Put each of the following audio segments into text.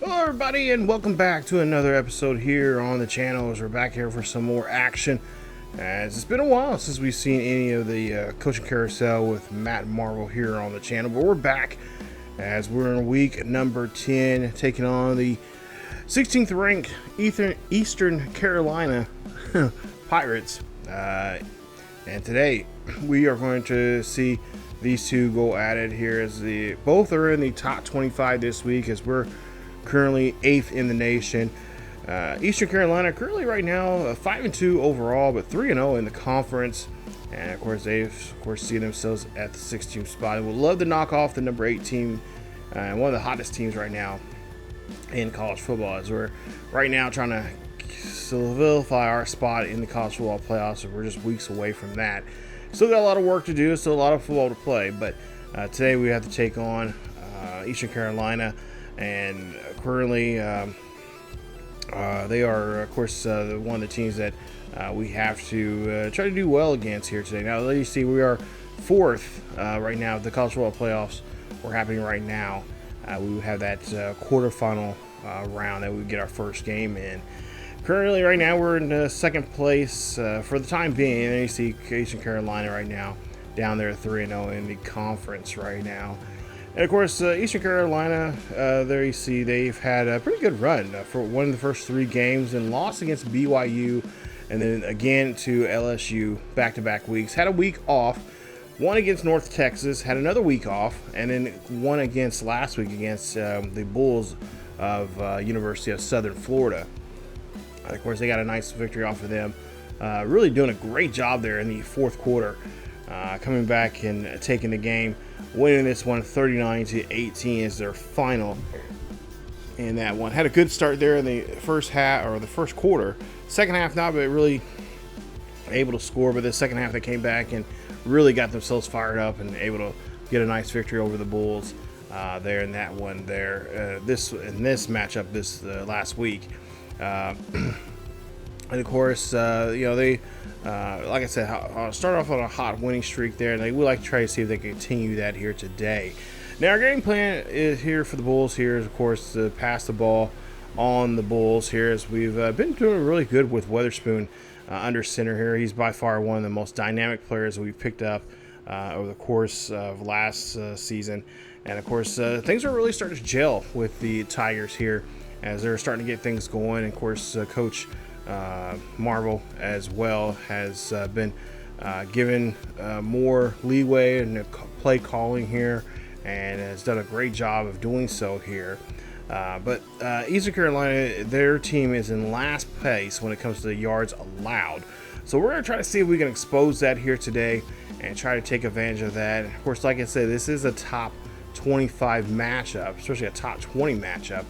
Hello everybody and welcome back to another episode here on the channel as we're back here for some more action. As it's been a while since we've seen any of the coaching carousel with Matt Marvel here on the channel, but we're back as we're in week number 10 taking on the 16th ranked Eastern Carolina Pirates, and today we are going to see these two go at it here as both are in the top 25 this week as we're currently 8th in the nation. Eastern Carolina currently right now 5-2 overall, but 3-0 in the conference, and of course they see themselves at the 16th spot and would love to knock off the number 8 team and one of the hottest teams right now in college football, as we're right now trying to solidify our spot in the college football playoffs, and we're just weeks away from that. Still got a lot of work to do, still a lot of football to play, but today we have to take on Eastern Carolina, and currently they are, of course, one of the teams that we have to try to do well against here today. Now, you see, we are 4th right now. The college football playoffs are happening right now. We have that quarterfinal round that we get our first game in. Currently, right now, we're in second place for the time being. And you see Eastern Carolina right now down there 3-0 in the conference right now. And of course, Eastern Carolina, there you see they've had a pretty good run for one of the first 3 games and lost against BYU and then again to LSU back-to-back weeks. Had a week off, one against North Texas, had another week off, and then one against last week against the Bulls of University of Southern Florida. And of course, they got a nice victory off of them. Really doing a great job there in the fourth quarter, coming back and taking the game, winning this one 39-18 is their final in that one. Had a good start there in the first half, or the first quarter. Second half not really able to score, but the second half they came back and really got themselves fired up and able to get a nice victory over the Bulls there in that one there. This matchup this last week. And of course, they, like I said, start off on a hot winning streak there, and they would like to try to see if they can continue that here today. Now, our game plan is here for the Bulls here is, of course, to pass the ball on the Bulls here, as we've been doing really good with Weatherspoon under center here. He's by far one of the most dynamic players that we've picked up over the course of last season. And, of course, things are really starting to gel with the Tigers here as they're starting to get things going. And, of course, Coach Marvel as well has been given more leeway in play calling here and has done a great job of doing so here. But Eastern Carolina, their team is in last place when it comes to the yards allowed. So we're going to try to see if we can expose that here today and try to take advantage of that. And of course, like I said, this is a top 25 matchup, especially a top 20 matchup.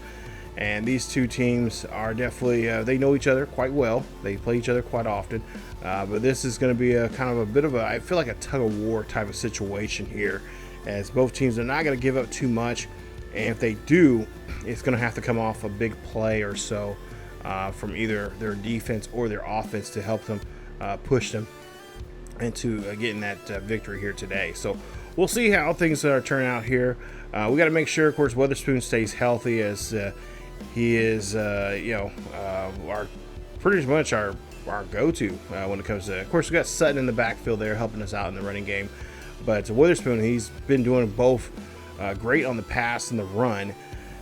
And these two teams are definitely, they know each other quite well. They play each other quite often. But this is going to be a kind of a bit of a, I feel like a tug of war type of situation here, as both teams are not going to give up too much. And if they do, it's going to have to come off a big play or so from either their defense or their offense to help them push them into getting that victory here today. So we'll see how things turn out here. We got to make sure, of course, Weatherspoon stays healthy, as he is, our pretty much our go-to when it comes to. Of course, we got Sutton in the backfield there helping us out in the running game, but Weatherspoon, he's been doing both great on the pass and the run,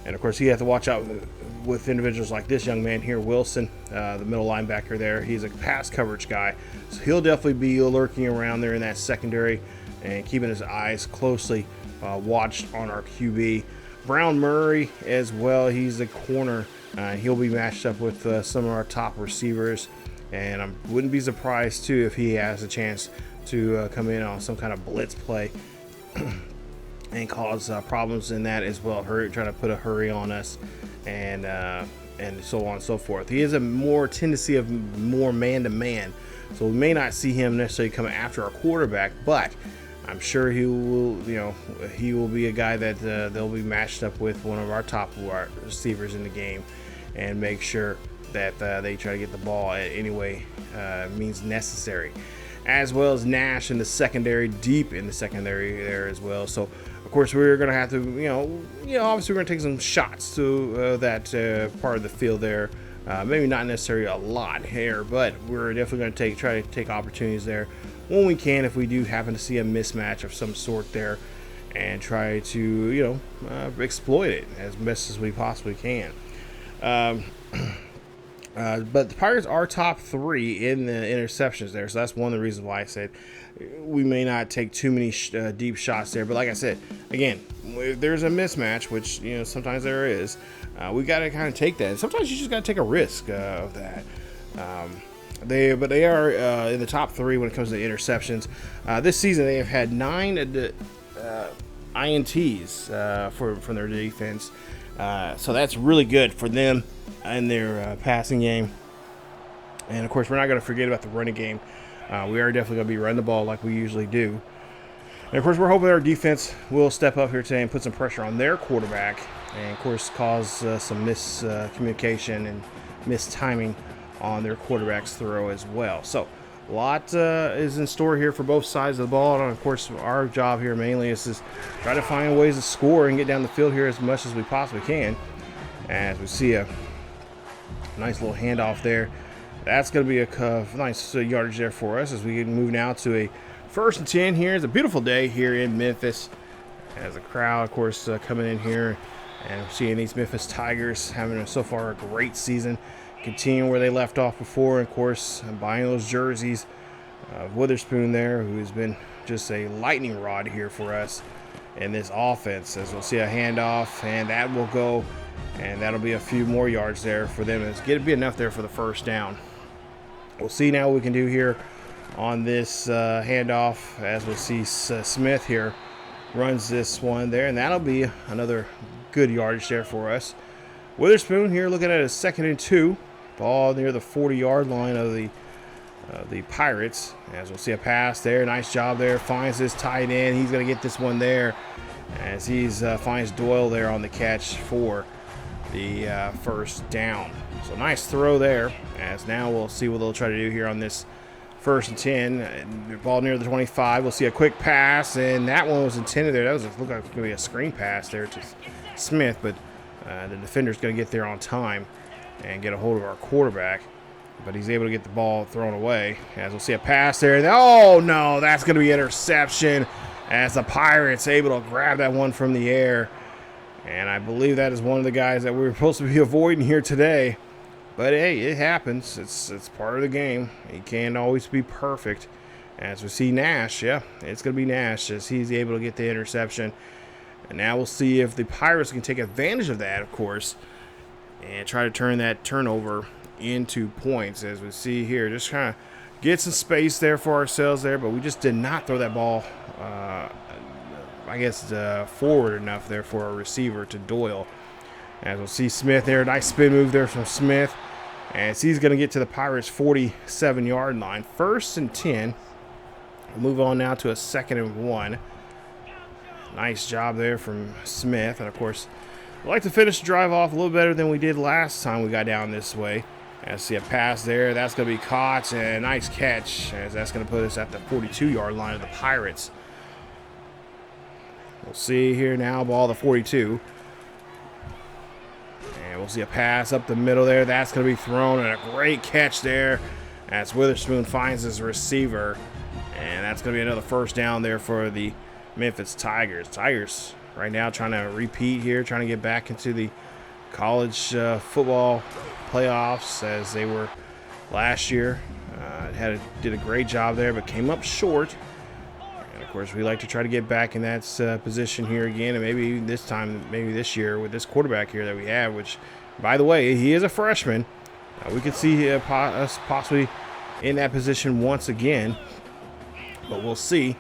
and of course, he has to watch out with individuals like this young man here, Wilson, the middle linebacker there. He's a pass coverage guy, so he'll definitely be lurking around there in that secondary and keeping his eyes closely watched on our QB. Brown Murray as well, he's a corner. He'll be matched up with some of our top receivers, and I wouldn't be surprised too if he has a chance to come in on some kind of blitz play and cause problems in that as well. Trying to put a hurry on us, and so on and so forth. He has a more tendency of more man-to-man, so we may not see him necessarily come after our quarterback, but I'm sure he will be a guy that they'll be matched up with one of our top receivers in the game, and make sure that they try to get the ball at any way means necessary. as well as Nash in the secondary, deep in the secondary there as well. So, of course, we're going to have to, obviously we're going to take some shots to that part of the field there. Maybe not necessarily a lot here, but we're definitely going to try to take opportunities there when we can if we do happen to see a mismatch of some sort there, and try to, exploit it as best as we possibly can. But the Pirates are top 3 in the interceptions there, so that's one of the reasons why I said we may not take too many deep shots there. But like I said, again, if there's a mismatch, which sometimes there is, we got to kind of take that. And sometimes you just got to take a risk of that. They are in the top 3 when it comes to interceptions. This season they have had 9 INTs from their defense, so that's really good for them in their passing game. And of course, we're not going to forget about the running game. We are definitely going to be running the ball like we usually do. And of course, we're hoping our defense will step up here today and put some pressure on their quarterback, and of course cause some miscommunication and mistiming on their quarterback's throw as well. So a lot is in store here for both sides of the ball, and of course our job here mainly is to try to find ways to score and get down the field here as much as we possibly can. As we see a nice little handoff there, that's going to be a nice yardage there for us as we move now to a 1st and 10 here. It's a beautiful day here in Memphis, as a crowd, of course, coming in here and seeing these Memphis Tigers having so far a great season, continuing where they left off before. And of course, buying those jerseys of Weatherspoon there, who has been just a lightning rod here for us in this offense. As we'll see a handoff, and that will go, and that'll be a few more yards there for them. It's going to be enough there for the 1st down. We'll see now what we can do here on this handoff, as we'll see Smith here runs this one there, and that'll be another good yardage there for us. Weatherspoon here looking at a 2nd and 2, ball near the 40-yard line of the Pirates. As we'll see a pass there, nice job there, finds this tight end. He's going to get this one there as he's finds Doyle there on the catch for the 1st down. So nice throw there, as now we'll see what they'll try to do here on this 1st and 10. Ball near the 25. We'll see a quick pass, and that one was intended there. That was looked like it was going to be a screen pass there to Smith, but the defender's going to get there on time and get a hold of our quarterback. But he's able to get the ball thrown away. As we'll see a pass there. Oh, no, that's going to be interception, as the Pirates able to grab that one from the air. And I believe that is one of the guys that we were supposed to be avoiding here today. But hey, it happens. It's part of the game. He can't always be perfect. As we see Nash, yeah, it's going to be Nash as he's able to get the interception. And now we'll see if the Pirates can take advantage of that, of course, and try to turn that turnover into points. As we see here, just kind of get some space there for ourselves there, but we just did not throw that ball, forward enough there for our receiver to Doyle. As we'll see Smith there, nice spin move there from Smith, as he's going to get to the Pirates' 47-yard line. 1st and 10. We'll move on now to a 2nd and 1. Nice job there from Smith. And of course, we'd like to finish the drive off a little better than we did last time we got down this way. As see a pass there, that's going to be caught, and a nice catch, as that's going to put us at the 42-yard line of the Pirates. We'll see here now, ball the 42. And we'll see a pass up the middle there. That's going to be thrown, and a great catch there as Weatherspoon finds his receiver. And that's going to be another 1st down there for the Memphis Tigers. Tigers right now trying to repeat here, trying to get back into the college football playoffs as they were last year. Did a great job there, but came up short. And of course, we like to try to get back in that position here again, and maybe this year with this quarterback here that we have, which, by the way, he is a freshman. We could see us possibly in that position once again, but we'll see.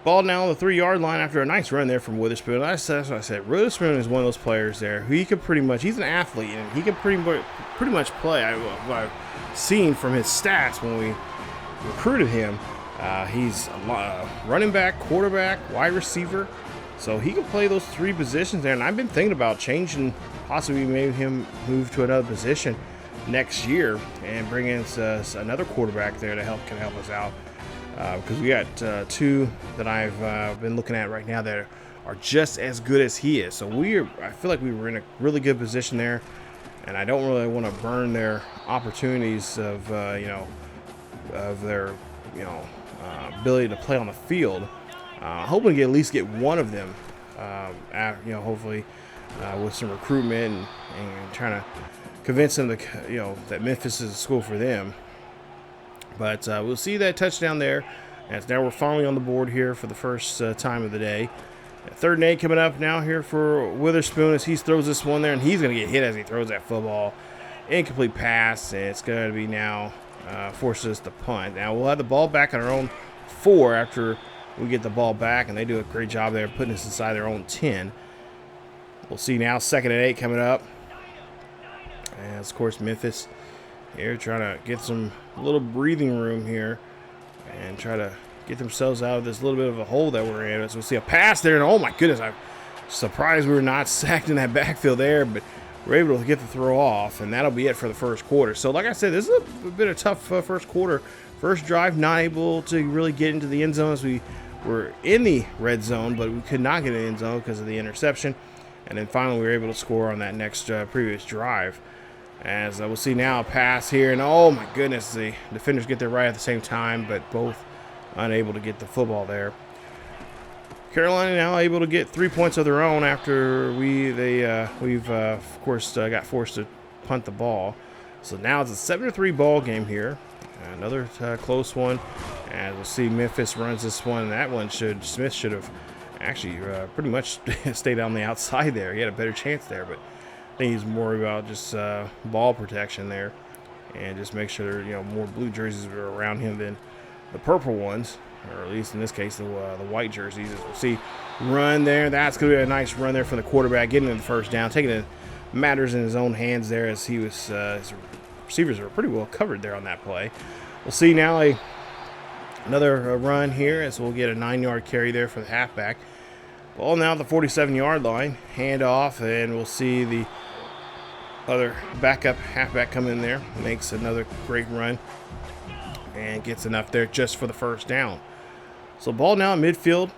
Ball now on the 3-yard line after a nice run there from Weatherspoon. That's what I said. Weatherspoon is one of those players there who he could pretty much, he's an athlete, and he can pretty much play. What I've seen from his stats when we recruited him, he's a running back, quarterback, wide receiver. So he can play those 3 positions there. And I've been thinking about changing, possibly maybe him move to another position next year and bring in another quarterback there to can help us out. because we got two that I've been looking at right now that are just as good as he is. So I feel like we were in a really good position there, and I don't really want to burn their opportunities of their ability to play on the field. Hoping to at least get one of them, hopefully with some recruitment and trying to convince them that Memphis is a school for them. But we'll see that touchdown there, as now we're finally on the board here for the first time of the day. 3rd and 8 coming up now here for Weatherspoon as he throws this one there, and he's going to get hit as he throws that football. Incomplete pass, and it's going to be now forces us to punt. Now we'll have the ball back on our own 4 after we get the ball back, and they do a great job there putting us inside their own 10. We'll see now 2nd and 8 coming up. And of course Memphis here trying to get some little breathing room here and try to get themselves out of this little bit of a hole that we're in. So we'll see a pass there, and oh my goodness, I'm surprised we were not sacked in that backfield there, but we're able to get the throw off, and that'll be it for the first quarter. So like I said, this is a bit of a tough first quarter. First drive, not able to really get into the end zone as we were in the red zone, but we could not get in the end zone because of the interception. And then finally we were able to score on that next previous drive. As we'll see now a pass here, and oh my goodness, the defenders get there right at the same time, but both unable to get the football there. Carolina now able to get 3 points of their own after we've of course got forced to punt the ball. So now it's a 7-3 ball game here. Another close one. And we'll see Memphis runs this one. And that one Smith should have actually pretty much stayed on the outside there. He had a better chance there, but I think he's more about just ball protection there, and just make sure more blue jerseys are around him than the purple ones, or at least in this case the white jerseys. As we'll see, run there. That's going to be a nice run there from the quarterback, getting the first down, taking the matters in his own hands there, as he was his receivers were pretty well covered there on that play. We'll see now another run here, as we'll get a 9-yard carry there for the halfback. Ball now at the 47-yard line, hand off, and we'll see the other backup halfback come in there, makes another great run, and gets enough there just for the first down. So ball now at midfield,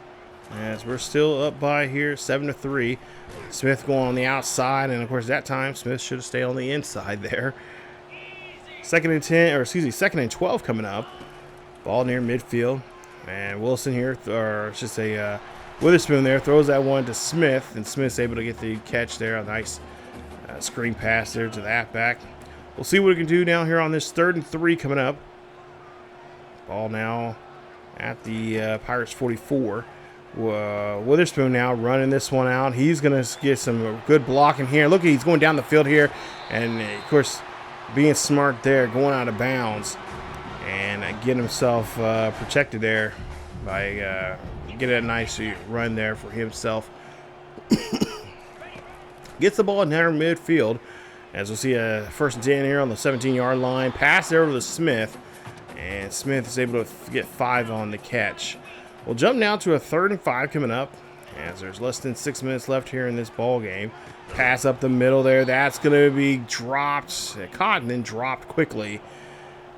as we're still up by here 7-3. Smith going on the outside, and of course that time Smith should have stayed on the inside there. 2nd and 12 coming up. Ball near midfield, and Wilson here, or I should say Witherspoon there, throws that one to Smith, and Smith's able to get the catch there. A nice screen pass there to the halfback. We'll see what we can do now here on this 3rd and 3 coming up. Ball now at the Pirates 44. Witherspoon now running this one out. He's going to get some good blocking here. Look, he's going down the field here, and of course being smart there, going out of bounds, and getting himself protected there by getting a nice run there for himself. Gets the ball near midfield, as we'll see a 1st and 10 here on the 17-yard line. Pass there over to Smith, and Smith is able to get 5 on the catch. We'll jump now to a 3rd and 5 coming up, as there's less than 6 minutes left here in this ball game. Pass up the middle there. That's going to be caught and then dropped quickly,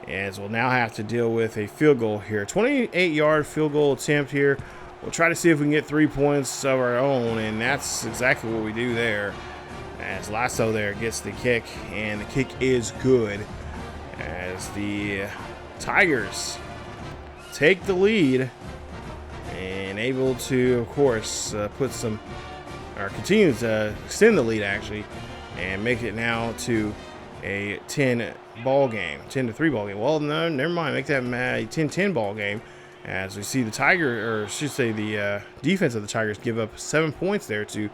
as we'll now have to deal with a field goal here. 28-yard field goal attempt here. We'll try to see if we can get 3 points of our own, and that's exactly what we do there. As Lasso there gets the kick, and the kick is good, as the Tigers take the lead and able to, of course, continue to extend the lead actually, and make it now to a 10-3 ball game. Well, no, never mind. Make that a 10-10 ball game, as we see the the defense of the Tigers give up 7 points there to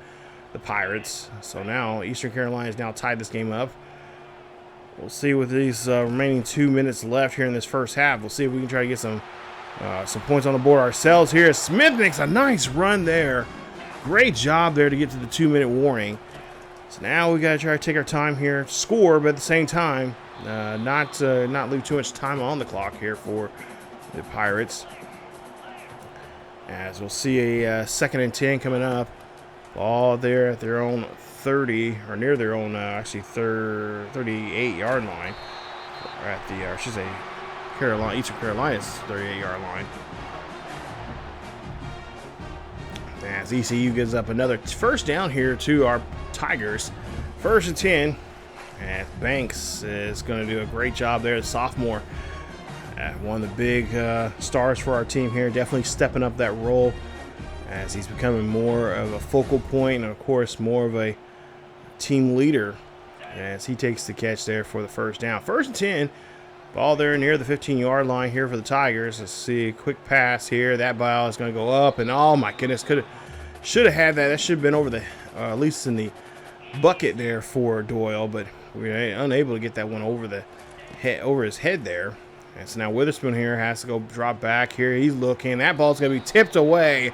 the Pirates. So now Eastern Carolina has now tied this game up. We'll see with these remaining 2 minutes left here in this first half. We'll see if we can try to get some points on the board ourselves here. Smith makes a nice run there. Great job there to get to the 2-minute warning. So now we got to try to take our time here, score, but at the same time, not leave too much time on the clock here for the Pirates. As we'll see a 2nd and 10 coming up. Ball there at their own 30, or near their own 38-yard line. Or at the, Eastern Carolina's 38-yard line. As ECU gives up another first down here to our Tigers. 1st and 10. And Banks is going to do a great job there, the sophomore. One of the big stars for our team here, definitely stepping up that role as he's becoming more of a focal point and, of course, more of a team leader as he takes the catch there for the first down. 1st and 10. Ball there near the 15-yard line here for the Tigers. Let's see a quick pass here. That ball is going to go up, and oh my goodness, should have had that. That should have been over the, at least in the bucket there for Doyle, but we were unable to get that one over his head there. And so now Weatherspoon here has to go drop back here. He's looking. That ball's going to be tipped away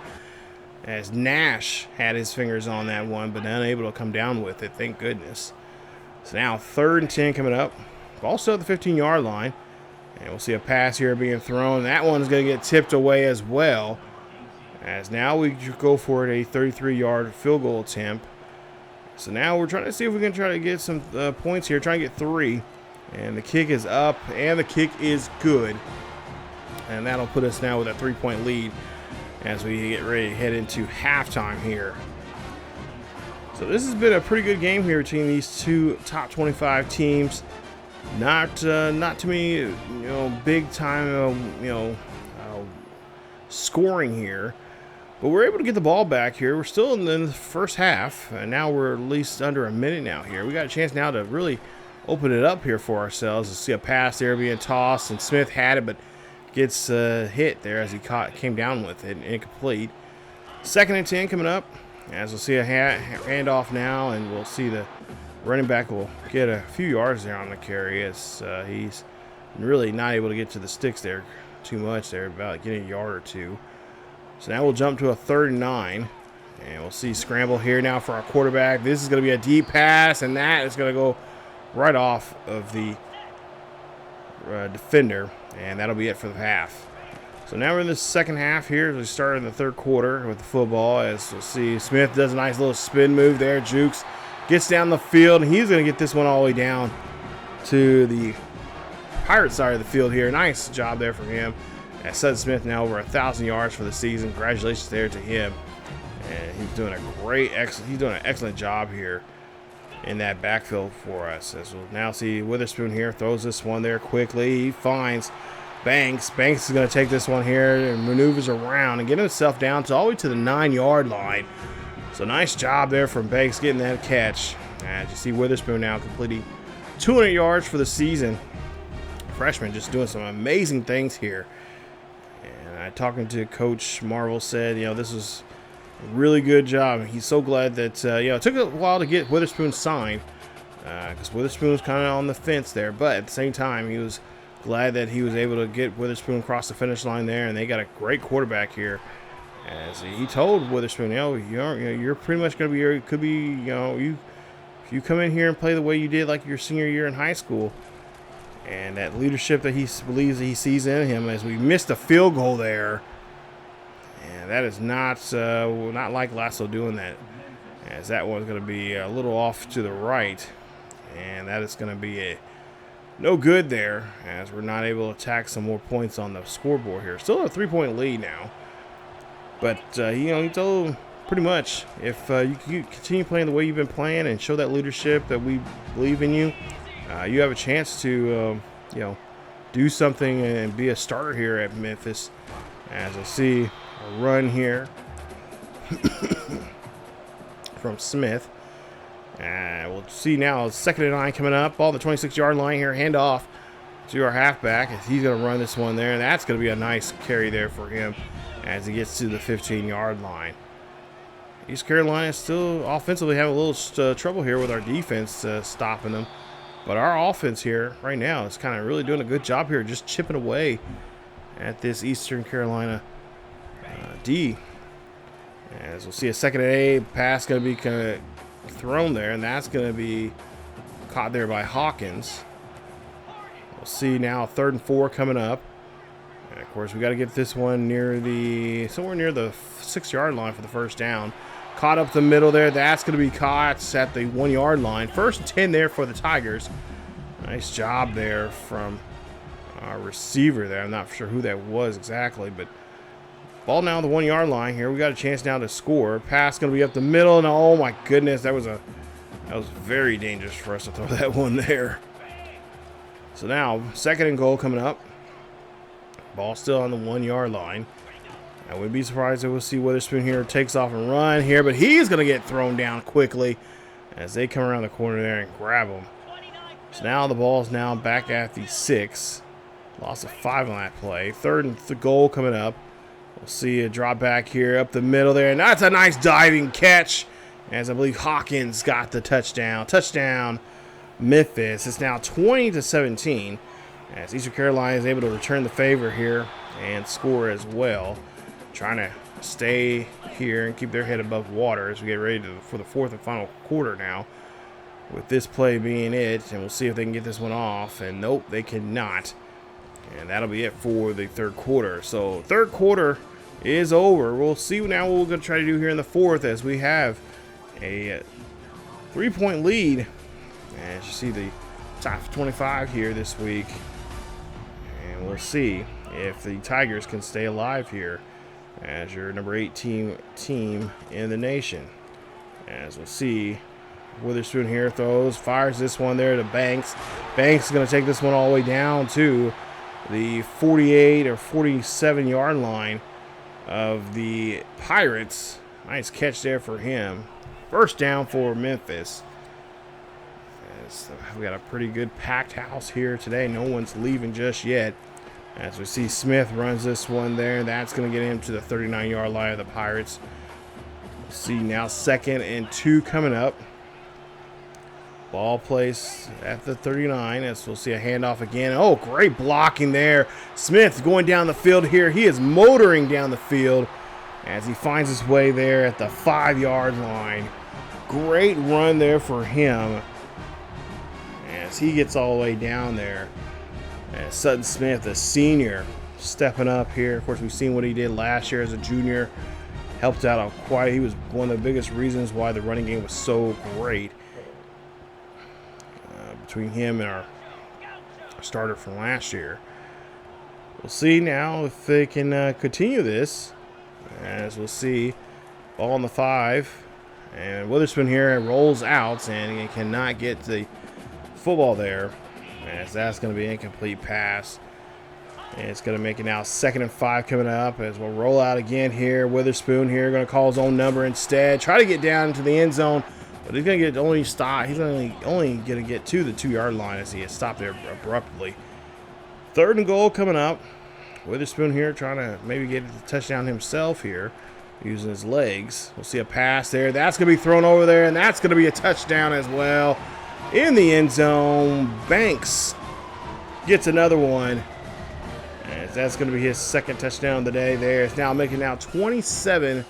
as Nash had his fingers on that one, but unable to come down with it. Thank goodness. So now 3rd and 10 coming up. Also at the 15-yard line. And we'll see a pass here being thrown. That one's going to get tipped away as well. As now we go for a 33-yard field goal attempt. So now we're trying to see if we can try to get some points here. Trying to get 3. And the kick is up, and the kick is good. And that'll put us now with a 3-point lead as we get ready to head into halftime here. So this has been a pretty good game here between these two top 25 teams. Not too many, big time, scoring here. But we're able to get the ball back here. We're still in the first half, and now we're at least under a minute now here. We got a chance now to really open it up here for ourselves. To see a pass there being tossed, and Smith had it, but gets hit there as he came down with it, incomplete. 2nd and 10 coming up, as we'll see a handoff now, and we'll see the running back will get a few yards there on the carry as he's really not able to get to the sticks there too much there, about getting a yard or two. So now we'll jump to a 3rd and 9, and we'll see scramble here now for our quarterback. This is going to be a deep pass, and that is going to go right off of the defender, and that'll be it for the half. So now we're in the second half here as we start in the 3rd quarter with the football. As we'll see, Smith does a nice little spin move there. Jukes gets down the field, and he's going to get this one all the way down to the Pirate side of the field here. Nice job there from him. As Sutton Smith now over 1,000 yards for the season. Congratulations there to him. And he's doing an excellent job here in that backfield for us. As we'll now see Weatherspoon here throws this one there quickly. He finds Banks. Banks is going to take this one here and maneuvers around and get himself down to all the way to the 9-yard line. So nice job there from Banks getting that catch. As you see Weatherspoon now completing 200 yards for the season. Freshman just doing some amazing things here. And talking to Coach Marvel said, this was a really good job. He's so glad that, it took a while to get Weatherspoon signed because Weatherspoon was kind of on the fence there. But at the same time, he was glad that he was able to get Weatherspoon across the finish line there. And they got a great quarterback here. As he told Weatherspoon, you're pretty much going to be, if you come in here and play the way you did like your senior year in high school, and that leadership that he believes that he sees in him, as we missed a field goal there, and that is not like Lasso doing that, as that one's going to be a little off to the right, and that is going to be no good there, as we're not able to attack some more points on the scoreboard here. Still a 3-point lead now. But, he told him pretty much, if you continue playing the way you've been playing and show that leadership that we believe in you, you have a chance to, do something and be a starter here at Memphis. As I see a run here from Smith. We'll see now 2nd and 9 coming up. Ball the 26-yard line here. Hand off to our halfback. As he's going to run this one there. And that's going to be a nice carry there for him as he gets to the 15-yard line. East Carolina still offensively having a little trouble here with our defense stopping them. But our offense here right now is kind of really doing a good job here, just chipping away at this Eastern Carolina D. As we'll see a 2nd and 8 pass going to be kind of thrown there, and that's going to be caught there by Hawkins. We'll see now 3rd and 4 coming up. And of course, we got to get this one somewhere near the 6-yard line for the first down. Caught up the middle there. That's going to be caught at the 1-yard line. 1st and 10 there for the Tigers. Nice job there from receiver there. I'm not sure who that was exactly, but ball now on the 1 yard line here. We got a chance now to score. Pass going to be up the middle, and oh my goodness, that was very dangerous for us to throw that one there. So now 2nd and goal coming up. Ball still on the 1 yard line. I wouldn't be surprised if we'll see Weatherspoon here takes off and run here, but he's going to get thrown down quickly as they come around the corner there and grab him. So now the ball's now back at the 6. Loss of 5 on that play. 3rd and goal coming up. We'll see a drop back here up the middle there, and that's a nice diving catch as I believe Hawkins got the touchdown. Touchdown, Memphis. It's now 20-17 as Eastern Carolina is able to return the favor here and score as well. Trying to stay here and keep their head above water as we get ready for the 4th and final quarter now, with this play being it, and we'll see if they can get this one off. And nope, they cannot. And that'll be it for the 3rd quarter. So 3rd quarter is over. We'll see now what we're going to try to do here in the 4th as we have a 3-point lead. As you see the top 25 here this week. And we'll see if the Tigers can stay alive here as your number 18 team in the nation. As we'll see, Weatherspoon here throws, fires this one there to Banks. Banks is going to take this one all the way down to the 48 or 47 yard line of the Pirates. Nice catch there for him. 1st down for Memphis. As we got a pretty good packed house here today. No one's leaving just yet. As we see Smith runs this one there. That's going to get him to the 39 yard line of the Pirates. We'll see now 2nd and 2 coming up. Ball placed at the 39 as we'll see a handoff again. Oh, great blocking there. Smith going down the field here. He is motoring down the field as he finds his way there at the 5 yard line. Great run there for him as he gets all the way down there. And Sutton Smith, a senior, stepping up here. Of course, we've seen what he did last year as a junior. Helped out quite. He was one of the biggest reasons why the running game was so great. Between him and our starter from last year. We'll see now if they can continue this. As we'll see, ball on the 5. And Weatherspoon here rolls out and he cannot get the football there. As that's going to be an incomplete pass. And it's going to make it now 2nd and 5 coming up as we'll roll out again here. Weatherspoon here going to call his own number instead. Try to get down into the end zone, but he's going to get only stop. He's only going to get to the 2 yard line as he has stopped there abruptly. 3rd and goal coming up. Weatherspoon here trying to maybe get the touchdown himself here using his legs. We'll see a pass there. That's going to be thrown over there, and that's going to be a touchdown as well. In the end zone, Banks gets another one. And that's going to be his 2nd touchdown of the day there. It's now making now 27-17.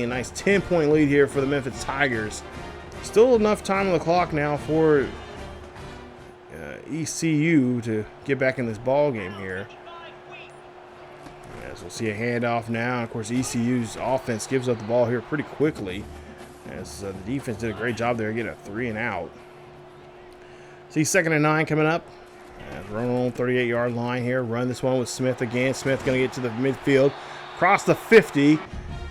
Nice 10-point lead here for the Memphis Tigers. Still enough time on the clock now for ECU to get back in this ball game here. As we'll see a handoff now. Of course, ECU's offense gives up the ball here pretty quickly. As the defense did a great job there, getting a 3 and out. See 2nd and 9 coming up. Run on 38 yard line here. Run this one with Smith again. Smith going to get to the midfield. Cross the 50.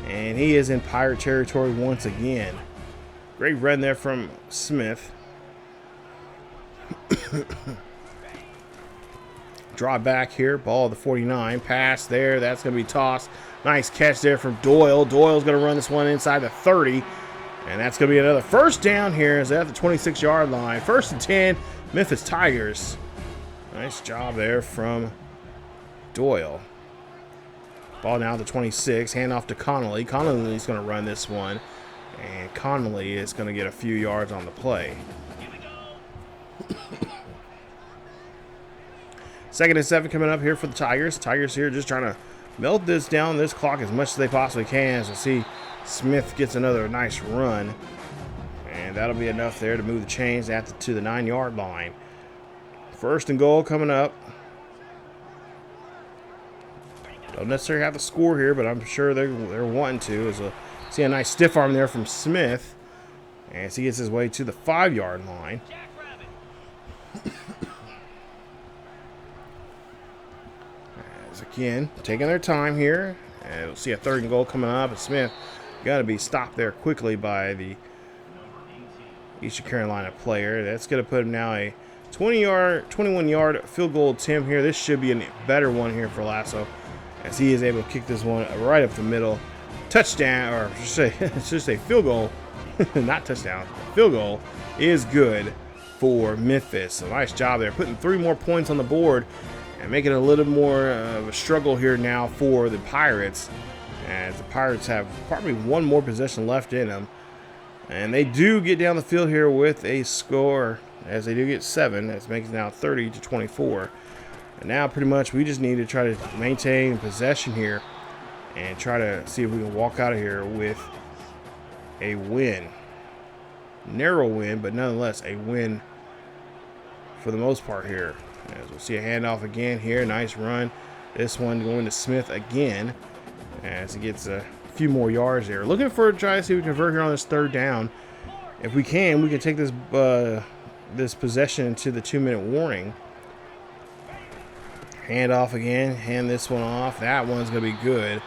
And he is in Pirate territory once again. Great run there from Smith. Draw back here. Ball of the 49. Pass there. That's going to be tossed. Nice catch there from Doyle. Doyle's going to run this one inside the 30. And that's going to be another 1st down here as they're at the 26 yard line. 1st and 10. Memphis Tigers. Nice job there from Doyle. Ball now to 26. Hand off to Connolly. Connolly's going to run this one. And Connolly is going to get a few yards on the play. 2nd and 7 coming up here for the Tigers. Tigers here just trying to melt this down, this clock as much as they possibly can. As we'll see Smith gets another nice run. And that'll be enough there to move the chains to the 9 yard line. 1st and goal coming up. Don't necessarily have to score here, but I'm sure they're wanting to. As we'll see a nice stiff arm there from Smith. As he gets his way to the 5 yard line. again, taking their time here. And we'll see a 3rd and goal coming up. And Smith got to be stopped there quickly by the Eastern Carolina player. That's going to put him now a 21-yard field goal attempt here. This should be a better one here for Lasso, as he is able to kick this one right up the middle. Touchdown, or just say field goal, not touchdown. Field goal is good for Memphis. So nice job there, putting 3 more points on the board and making it a little more of a struggle here now for the Pirates, as the Pirates have probably 1 more possession left in them. And they do get down the field here with a score, as they do get 7. That's making it now 30-24. And now pretty much we just need to try to maintain possession here and try to see if we can walk out of here with a win. Narrow win, but nonetheless a win for the most part here. As we'll see a handoff again here. Nice run. This one going to Smith again, as he gets a few more yards there. Looking for a try to see if we can convert here on this 3rd down. If we can take this this possession into the 2-minute warning. Hand off again. Hand this one off. That one's going to be good,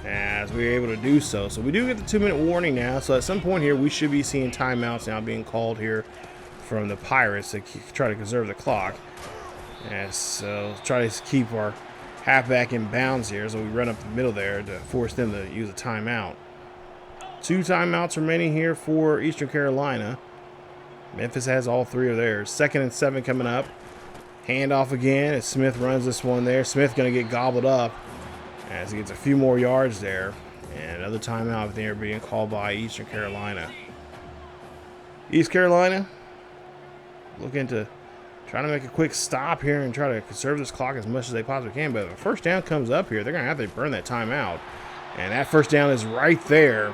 as we were able to do so. So we do get the 2-minute warning now. So at some point here, we should be seeing timeouts now being called here from the Pirates to try to conserve the clock. And so try to keep our halfback in bounds here, so we run up the middle there to force them to use a timeout. 2 timeouts remaining here for Eastern Carolina. Memphis has all 3 of theirs. 2nd and 7 coming up. Handoff again as Smith runs this one there. Smith going to get gobbled up as he gets a few more yards there. And another timeout there being called by Eastern Carolina. East Carolina looking to try to make a quick stop here and try to conserve this clock as much as they possibly can. But if a 1st down comes up here, they're going to have to burn that timeout. And that 1st down is right there,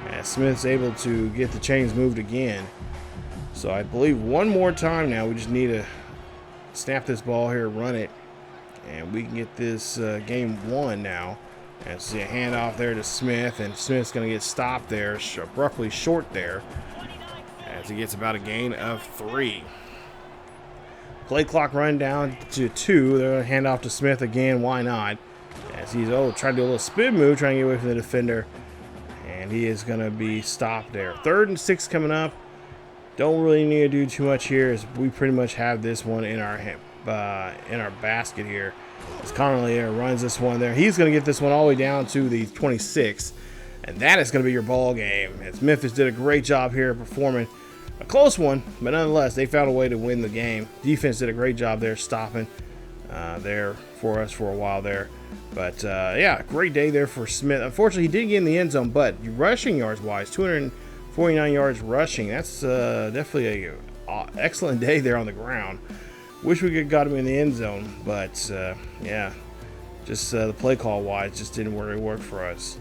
as Smith's able to get the chains moved again. So I believe 1 more time now. We just need to snap this ball here, run it, and we can get this game won now. And see a handoff there to Smith, and Smith's going to get stopped there, abruptly short there, as he gets about a gain of 3. Play clock run down to 2. They're going to hand off to Smith again. Why not? As he's trying to do a little spin move, trying to get away from the defender. And he is going to be stopped there. 3rd and 6 coming up. Don't really need to do too much here, as we pretty much have this one in our basket here. As Conley there runs this one there. He's going to get this one all the way down to the 26. And that is going to be your ball game. As Memphis did a great job here performing. A close one, but nonetheless, they found a way to win the game. Defense did a great job there stopping there for us for a while there. But, yeah, great day there for Smith. Unfortunately, he did get in the end zone, but rushing yards-wise, 249 yards rushing. That's definitely an excellent day there on the ground. Wish we could have got him in the end zone, but, yeah, just the play call-wise just didn't really work for us.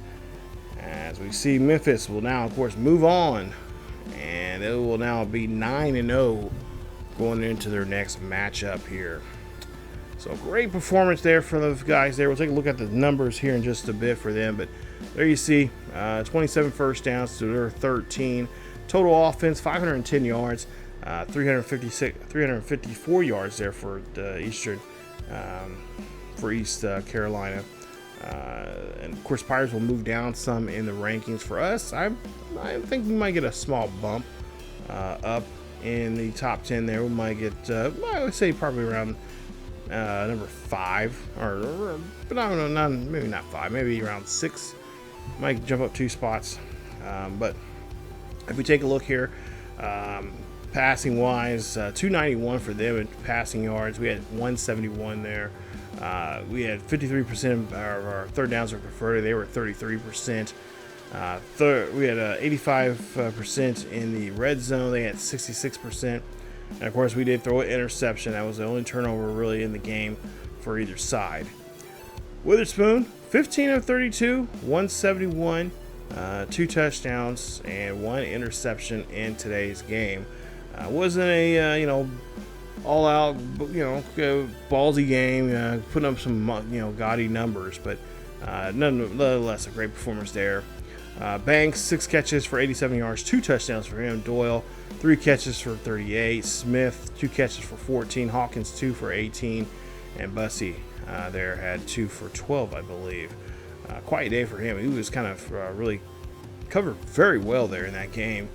As we see, Memphis will now, of course, move on. And it will now be 9-0 going into their next matchup here. So great performance there for those guys there. We'll take a look at the numbers here in just a bit for them. But there you see 27 1st downs to their 13. Total offense, 510 yards, 354 yards there for the East Carolina. And of course, Pirates will move down some in the rankings for us. I think we might get a small bump up in the top 10 there. We might get, I would say, probably around number 5, but I don't know, maybe not 5, maybe around 6. Might jump up 2 spots. But if we take a look here, passing wise, 291 for them in passing yards. We had 171 there. We had 53% of our 3rd downs were converted. They were 33%. We had 85% in the red zone. They had 66%. And of course, we did throw an interception. That was the only turnover really in the game for either side. Witherspoon, 15 of 32, 171, 2 touchdowns, and 1 interception in today's game. Wasn't a all out, ballsy game, putting up some, gaudy numbers, but nonetheless, a great performance there. Banks, 6 catches for 87 yards, 2 touchdowns for him. Doyle, 3 catches for 38. Smith, 2 catches for 14. Hawkins, 2 for 18. and Bussy there had 2 for 12, I believe. Quiet day for him. He was kind of really covered very well there in that game.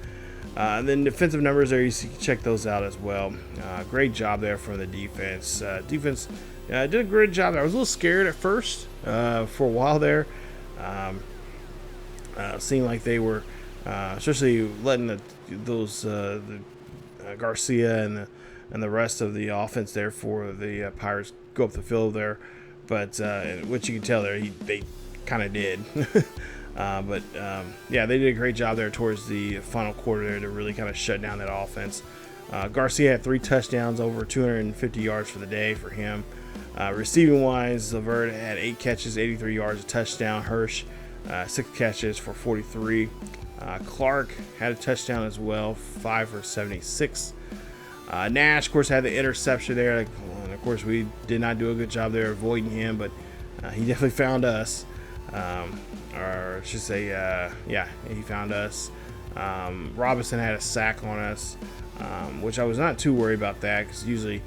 And then defensive numbers there, you can check those out as well. Great job there from the defense. Defense did a great job there. I was a little scared at first for a while there. Seemed like they were, especially letting the Garcia and the rest of the offense there for the Pirates go up the field there. But which you can tell there, they kind of did. Yeah, they did a great job there towards the final quarter there to really kind of shut down that offense. Garcia had 3 touchdowns, over 250 yards for the day for him. Receiving wise, Lavert had 8 catches, 83 yards, a touchdown. Hirsch, 6 catches for 43. Clark had a touchdown as well, 5 for 76. Nash, of course, had the interception there. And of course, we did not do a good job there avoiding him, but he definitely found us. Or I should say, yeah, he found us. Robinson had a sack on us, which I was not too worried about that, because usually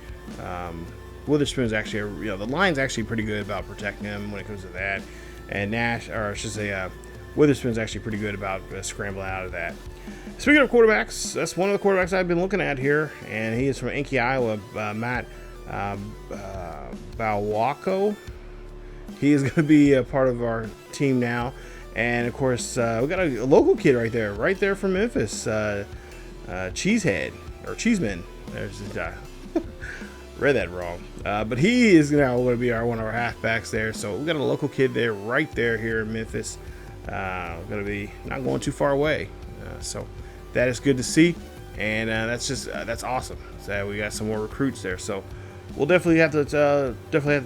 Weatherspoon's actually, the line's actually pretty good about protecting him when it comes to that. And Nash, or I should say, Weatherspoon's actually pretty good about scrambling out of that. Speaking of quarterbacks, that's one of the quarterbacks I've been looking at here, and he is from Enki, Iowa, Matt Bawako. He is going to be a part of our team now. And, of course, we got a local kid right there from Memphis, Cheesehead, or Cheeseman. There's read that wrong. But he is now going to be one of our halfbacks there. So we got a local kid there right there here in Memphis. Going to be not going too far away. So that is good to see. And that's awesome. So we got some more recruits there. So we'll definitely have to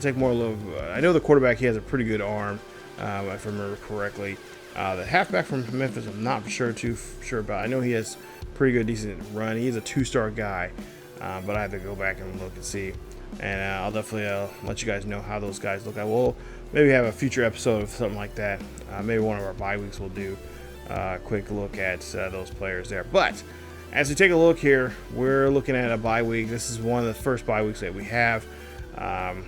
take more look. I know the quarterback, he has a pretty good arm, if I remember correctly. The halfback from Memphis, I'm not too sure about. I know he has pretty good, decent run. He's a 2-star guy, but I have to go back and look and see. And I'll definitely let you guys know how those guys look. I will maybe have a future episode of something like that. Maybe one of our bye weeks will do a quick look at those players there. But as we take a look here, we're looking at a bye week. This is one of the first bye weeks that we have. And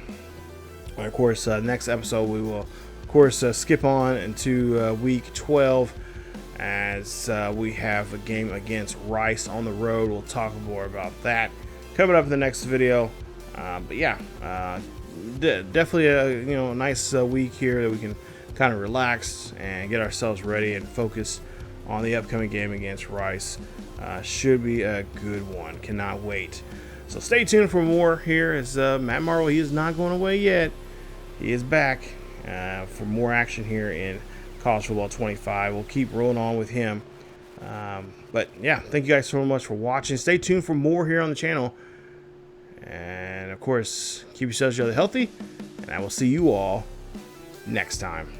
of course, next episode we will, of course, skip on into week 12 as we have a game against Rice on the road. We'll talk more about that coming up in the next video. But yeah, definitely a nice week here that we can kind of relax and get ourselves ready and focus on the upcoming game against Rice. Should be a good one. Cannot wait. So stay tuned for more here as Matt Marvel, he is not going away yet. He is back for more action here in College Football 25. We'll keep rolling on with him. But yeah, thank you guys so much for watching. Stay tuned for more here on the channel. And of course, keep yourselves really healthy. And I will see you all next time.